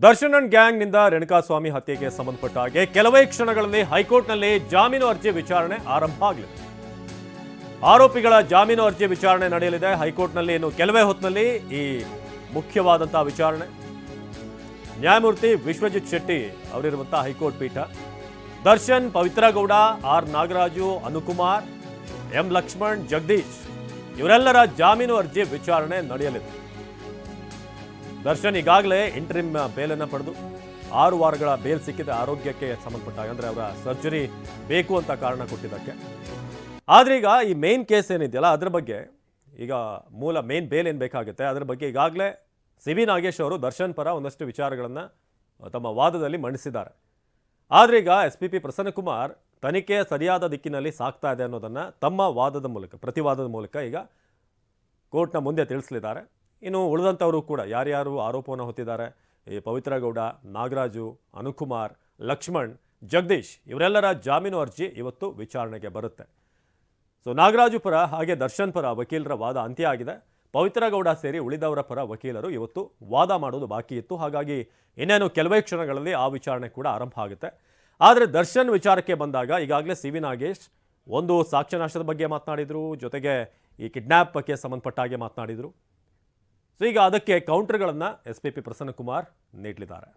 Darshan and ಗ್ಯಾಂಗ್ನಿಂದ Renukaswamy ಹತ್ಯೆಗೆ ಸಂಬಂಧಪಟ್ಟ ಹಾಗೆ ಕೆಲವೇ ಕ್ಷಣಗಳಲ್ಲಿ ಹೈಕೋರ್ಟ್ನಲ್ಲಿ ಜಾಮೀನು ಅರ್ಜಿ ವಿಚಾರಣೆ ಆರಂಭ ಆಗಲಿದೆ. ಆರೋಪಿಗಳ ಜಾಮೀನು ಅರ್ಜಿ ವಿಚಾರಣೆ ನಡೆಯಲಿದೆ ಹೈಕೋರ್ಟ್ನಲ್ಲಿ. ಇನ್ನು ಕೆಲವೇ ಹೊತ್ತಿನಲ್ಲಿ ಈ ಮುಖ್ಯವಾದಂತಹ ವಿಚಾರಣೆ ನ್ಯಾಯಮೂರ್ತಿ ವಿಶ್ವಜಿತ್ ಶೆಟ್ಟಿ ಅವರಿರುವಂತಹ ಹೈಕೋರ್ಟ್ ಪೀಠ ದರ್ಶನ್, ಪವಿತ್ರ ಗೌಡ, ಆರ್ ನಾಗರಾಜು, ಅನುಕುಮಾರ್, ಎಂ ಲಕ್ಷ್ಮಣ್, ಜಗದೀಶ್ ಇವರೆಲ್ಲರ ಜಾಮೀನು ಅರ್ಜಿ ವಿಚಾರಣೆ ನಡೆಯಲಿದೆ. ದರ್ಶನ್ ಈಗಾಗಲೇ ಇಂಟರಿಮ್ ಬೇಲನ್ನು ಪಡೆದು 6 ವಾರಗಳ ಬೇಲ್ ಸಿಕ್ಕಿದೆ ಆರೋಗ್ಯಕ್ಕೆ ಸಂಬಂಧಪಟ್ಟ, ಅಂದರೆ ಅವರ ಸರ್ಜರಿ ಬೇಕು ಅಂತ ಕಾರಣ ಕೊಟ್ಟಿದ್ದಕ್ಕೆ. ಆದರೆ ಈಗ ಈ ಮೇನ್ ಕೇಸ್ ಏನಿದೆಯಲ್ಲ ಅದರ ಬಗ್ಗೆ, ಈಗ ಮೂಲ ಮೇನ್ ಬೇಲ್ ಏನು ಬೇಕಾಗುತ್ತೆ ಅದರ ಬಗ್ಗೆ ಈಗಾಗಲೇ ಸಿ ವಿ ನಾಗೇಶ್ ಅವರು ದರ್ಶನ್ ಪರ ಒಂದಷ್ಟು ವಿಚಾರಗಳನ್ನು ತಮ್ಮ ವಾದದಲ್ಲಿ ಮಂಡಿಸಿದ್ದಾರೆ. ಆದರೆ ಈಗ SP ಪ್ರಸನ್ನಕುಮಾರ್ ತನಿಖೆ ಸರಿಯಾದ ದಿಕ್ಕಿನಲ್ಲಿ ಸಾಗ್ತಾ ಇದೆ ಅನ್ನೋದನ್ನು ತಮ್ಮ ವಾದದ ಮೂಲಕ, ಪ್ರತಿವಾದದ ಮೂಲಕ ಈಗ ಕೋರ್ಟ್ನ ಮುಂದೆ ತಿಳಿಸಲಿದ್ದಾರೆ. ಇನ್ನು ಉಳಿದಂಥವರು ಕೂಡ ಯಾರ್ಯಾರು ಆರೋಪವನ್ನು ಹೊತ್ತಿದ್ದಾರೆ, ಈ ಪವಿತ್ರ ಗೌಡ, ನಾಗರಾಜು, ಅನುಕುಮಾರ್, ಲಕ್ಷ್ಮಣ್, ಜಗದೀಶ್ ಇವರೆಲ್ಲರ ಜಾಮೀನು ಅರ್ಜಿ ಇವತ್ತು ವಿಚಾರಣೆಗೆ ಬರುತ್ತೆ. ಸೊ ನಾಗರಾಜು ಪರ ಹಾಗೆ ದರ್ಶನ್ ಪರ ವಕೀಲರ ವಾದ ಅಂತ್ಯ ಆಗಿದೆ. ಪವಿತ್ರ ಗೌಡ ಸೇರಿ ಉಳಿದವರ ಪರ ವಕೀಲರು ಇವತ್ತು ವಾದ ಮಾಡೋದು ಬಾಕಿ ಇತ್ತು. ಹಾಗಾಗಿ ಇನ್ನೇನು ಕೆಲವೇ ಕ್ಷಣಗಳಲ್ಲಿ ಆ ವಿಚಾರಣೆ ಕೂಡ ಆರಂಭ ಆಗುತ್ತೆ. ಆದರೆ ದರ್ಶನ್ ವಿಚಾರಕ್ಕೆ ಬಂದಾಗ ಈಗಾಗಲೇ ಸಿ ವಿ ನಾಗೇಶ್ ಒಂದು ಸಾಕ್ಷ್ಯನಾಶದ ಬಗ್ಗೆ ಮಾತನಾಡಿದರು, ಜೊತೆಗೆ ಈ ಕಿಡ್ನ್ಯಾಪ್ ಬಗ್ಗೆ ಸಂಬಂಧಪಟ್ಟ ಹಾಗೆ ಮಾತನಾಡಿದರು. ಸೊ ಈಗ ಅದಕ್ಕೆ ಕೌಂಟರ್ಗಳನ್ನು SP ಪ್ರಸನ್ನಕುಮಾರ್ ನೀಡಲಿದ್ದಾರೆ.